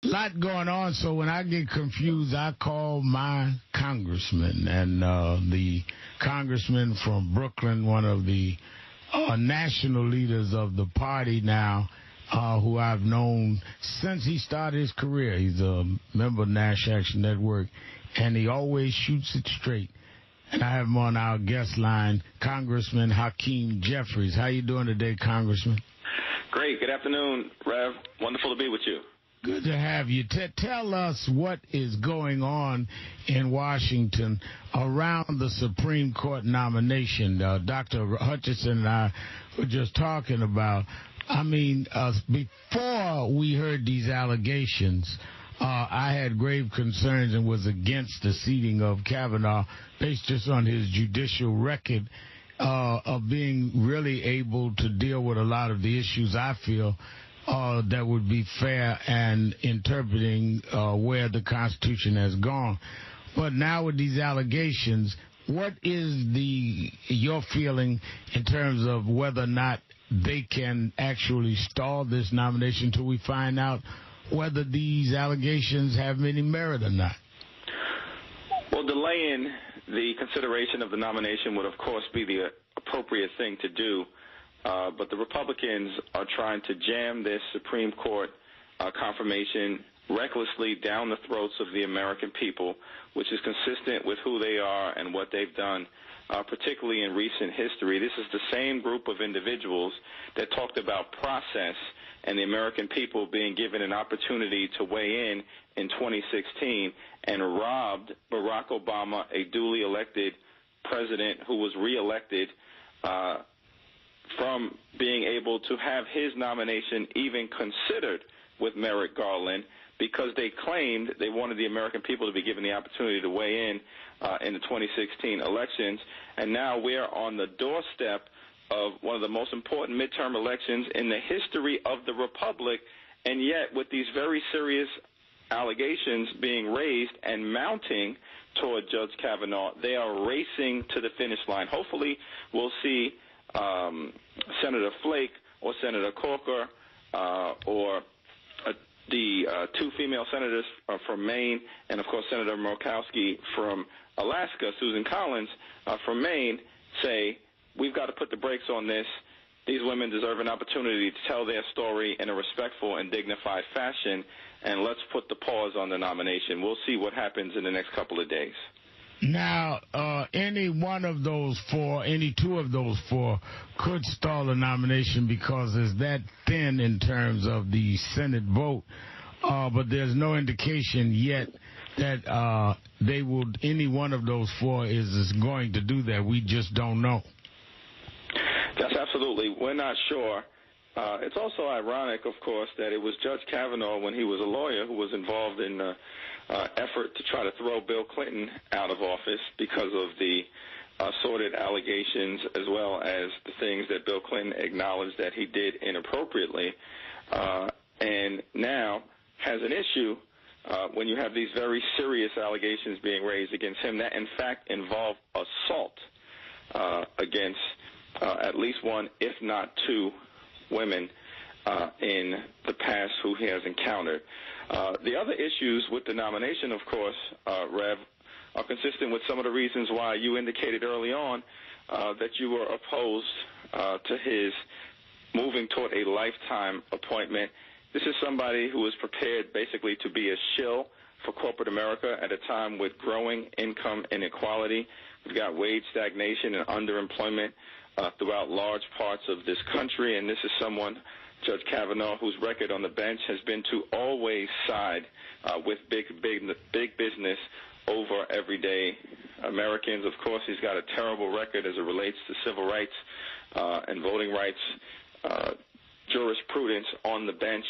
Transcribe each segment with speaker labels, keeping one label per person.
Speaker 1: Lot going on, so when I get confused, I call my congressman, and the congressman from Brooklyn, one of the national leaders of the party now, who I've known since he started his career. He's a member of National Action Network, and he always shoots it straight. And I have him on our guest line, Congressman Hakeem Jeffries. How you doing today, Congressman?
Speaker 2: Great. Good afternoon, Rev. Wonderful to be with you.
Speaker 1: Good to have you. Tell us what is going on in Washington around the Supreme Court nomination. Dr. Hutchinson and I were just talking about, before we heard these allegations, I had grave concerns and was against the seating of Kavanaugh based just on his judicial record of being really able to deal with a lot of the issues I feel that would be fair and interpreting where the Constitution has gone. But now with these allegations, what is your feeling in terms of whether or not they can actually stall this nomination until we find out whether these allegations have any merit or not?
Speaker 2: Well, delaying the consideration of the nomination would, of course, be the appropriate thing to do. But the Republicans are trying to jam this Supreme Court confirmation recklessly down the throats of the American people, which is consistent with who they are and what they've done, particularly in recent history. This is the same group of individuals that talked about process and the American people being given an opportunity to weigh in 2016 and robbed Barack Obama, a duly elected president who was reelected, from being able to have his nomination even considered with Merrick Garland, because they claimed they wanted the American people to be given the opportunity to weigh in the 2016 elections. And now we are on the doorstep of one of the most important midterm elections in the history of the Republic, and yet with these very serious allegations being raised and mounting toward Judge Kavanaugh, they are racing to the finish line. Hopefully we'll see Senator Flake or Senator Corker or the two female senators from Maine, and, of course, Senator Murkowski from Alaska, Susan Collins from Maine, say, we've got to put the brakes on this. These women deserve an opportunity to tell their story in a respectful and dignified fashion, and let's put the pause on the nomination. We'll see what happens in the next couple of days.
Speaker 1: Now, any one of those four, any two of those four could stall a nomination because it's that thin in terms of the Senate vote. But there's no indication yet that any one of those four is going to do that. We just don't know.
Speaker 2: That's absolutely. We're not sure. It's also ironic, of course, that it was Judge Kavanaugh, when he was a lawyer, who was involved in effort to try to throw Bill Clinton out of office because of the sordid allegations, as well as the things that Bill Clinton acknowledged that he did inappropriately, and now has an issue when you have these very serious allegations being raised against him that, in fact, involve assault against at least one, if not two, women in the past who he has encountered. The other issues with the nomination, of course, Rev, are consistent with some of the reasons why you indicated early on that you were opposed to his moving toward a lifetime appointment. This is somebody who is prepared basically to be a shill for corporate America at a time with growing income inequality. We've got wage stagnation and underemployment throughout large parts of this country, and this is someone, Judge Kavanaugh, whose record on the bench has been to always side with big business over everyday Americans. Of course, he's got a terrible record as it relates to civil rights and voting rights jurisprudence on the bench,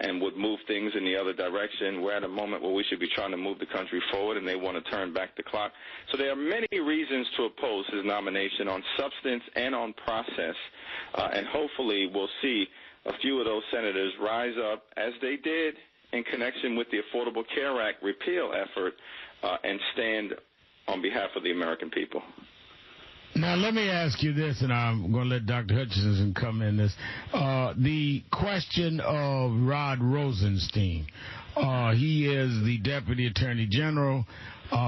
Speaker 2: and would move things in the other direction. We're at a moment where we should be trying to move the country forward, and they want to turn back the clock. So there are many reasons to oppose his nomination on substance and on process, and hopefully we'll see a few of those senators rise up, as they did in connection with the Affordable Care Act repeal effort, and stand on behalf of the American people.
Speaker 1: Now, let me ask you this, and I'm going to let Dr. Hutchinson come in this. The question of Rod Rosenstein. He is the Deputy Attorney General,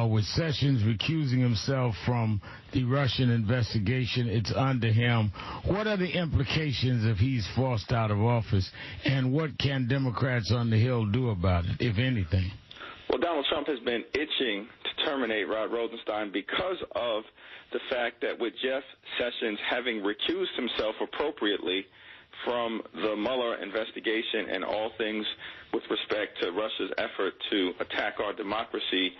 Speaker 1: with Sessions recusing himself from the Russian investigation. It's under him. What are the implications if he's forced out of office, and what can Democrats on the Hill do about it, if anything?
Speaker 2: Well, Donald Trump has been itching to terminate Rod Rosenstein because of the fact that with Jeff Sessions having recused himself appropriately from the Mueller investigation and all things with respect to Russia's effort to attack our democracy,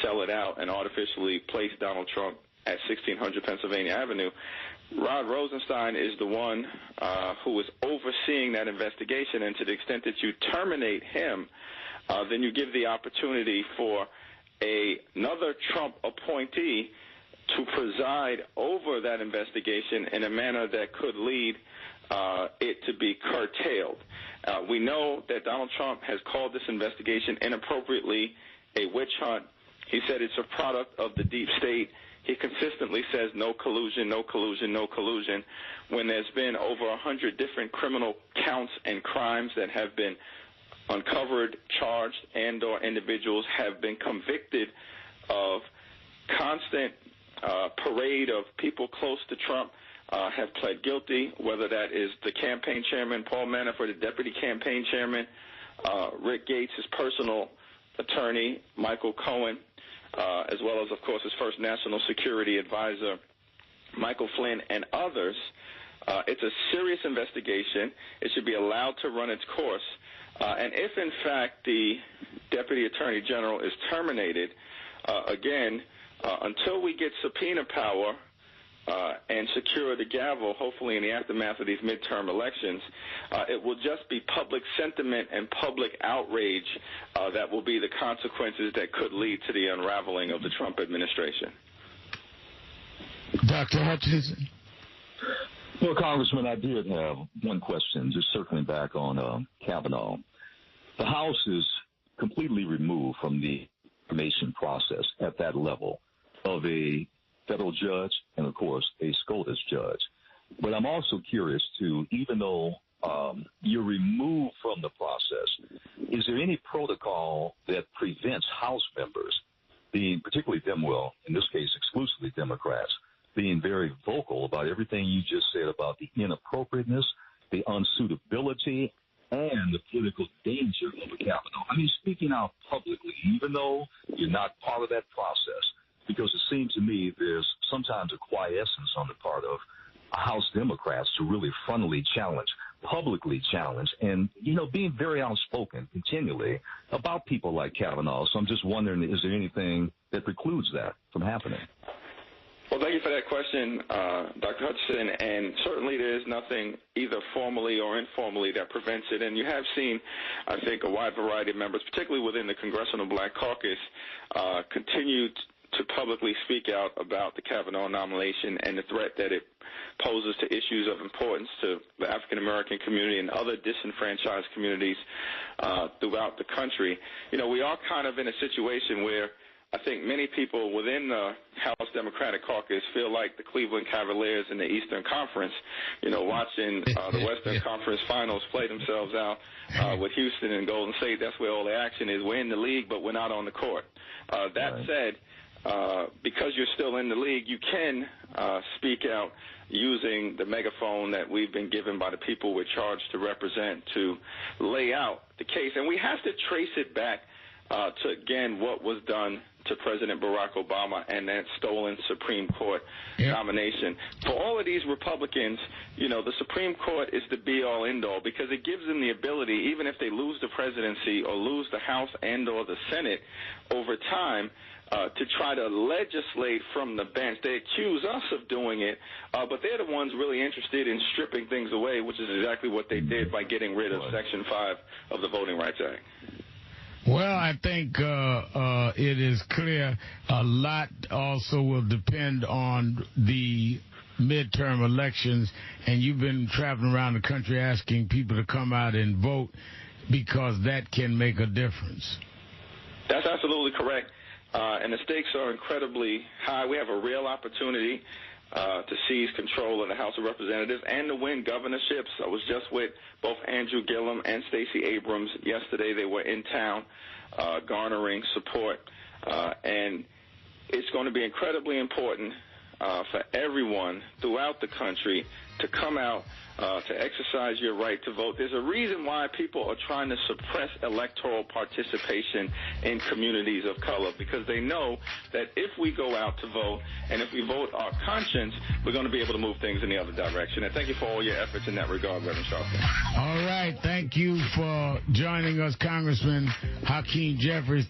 Speaker 2: sell it out, and artificially place Donald Trump at 1600 Pennsylvania Avenue, Rod Rosenstein is the one who is overseeing that investigation, and to the extent that you terminate him, then you give the opportunity for another Trump appointee to preside over that investigation in a manner that could lead it to be curtailed. We know that Donald Trump has called this investigation inappropriately a witch hunt. He said it's a product of the deep state. He consistently says no collusion, no collusion, no collusion, when there's been over 100 different criminal counts and crimes that have been uncovered, charged, and or individuals have been convicted of constant parade of people close to Trump have pled guilty, whether that is the campaign chairman, Paul Manafort, the deputy campaign chairman, Rick Gates, his personal attorney, Michael Cohen, as well as, of course, his first national security advisor, Michael Flynn, and others. It's a serious investigation. It should be allowed to run its course. And if, in fact, the Deputy Attorney General is terminated, again, until we get subpoena power and secure the gavel, hopefully in the aftermath of these midterm elections, it will just be public sentiment and public outrage that will be the consequences that could lead to the unraveling of the Trump administration.
Speaker 1: Dr. Hutchinson?
Speaker 3: Well, Congressman, I did have one question, just circling back on Kavanaugh. The House is completely removed from the information process at that level of a federal judge and, of course, a SCOTUS judge. But I'm also curious, too, even though you're removed from the process, is there any protocol that prevents House members, being particularly in this case, exclusively Democrats, being very vocal about everything you just said about the inappropriateness, the unsuitability, and the political danger of a Kavanaugh? I mean, speaking out publicly, even though you're not part of that process, because it seems to me there's sometimes a quiescence on the part of House Democrats to really frontally challenge, publicly challenge, and, being very outspoken continually about people like Kavanaugh. So I'm just wondering, is there anything that precludes that from happening?
Speaker 2: Well, thank you for that question, Dr. Hutchinson, and certainly there is nothing either formally or informally that prevents it. And you have seen, I think, a wide variety of members, particularly within the Congressional Black Caucus, continue to publicly speak out about the Kavanaugh nomination and the threat that it poses to issues of importance to the African-American community and other disenfranchised communities throughout the country. We are kind of in a situation where I think many people within the House Democratic Caucus feel like the Cleveland Cavaliers in the Eastern Conference, watching the Western Conference Finals play themselves out with Houston and Golden State. That's where all the action is. We're in the league, but we're not on the court. That said, because you're still in the league, you can speak out using the megaphone that we've been given by the people we're charged to represent to lay out the case. And we have to trace it back to, again, what was done to President Barack Obama and that stolen Supreme Court nomination. For all of these Republicans, the Supreme Court is the be-all, end-all, because it gives them the ability, even if they lose the presidency or lose the House and or the Senate over time, to try to legislate from the bench. They accuse us of doing it, but they're the ones really interested in stripping things away, which is exactly what they did by getting rid of Section 5 of the Voting Rights Act.
Speaker 1: Well, I think it is clear a lot also will depend on the midterm elections, and you've been traveling around the country asking people to come out and vote because that can make a difference.
Speaker 2: That's absolutely correct. and the stakes are incredibly high. We have a real opportunity to seize control of the House of Representatives and to win governorships. I was just with both Andrew Gillum and Stacey Abrams yesterday. They were in town garnering support, and it's going to be incredibly important for everyone throughout the country to come out to exercise your right to vote. There's a reason why people are trying to suppress electoral participation in communities of color, because they know that if we go out to vote and if we vote our conscience, we're going to be able to move things in the other direction. And thank you for all your efforts in that regard, Reverend Sharpton.
Speaker 1: All right. Thank you for joining us, Congressman Hakeem Jeffries.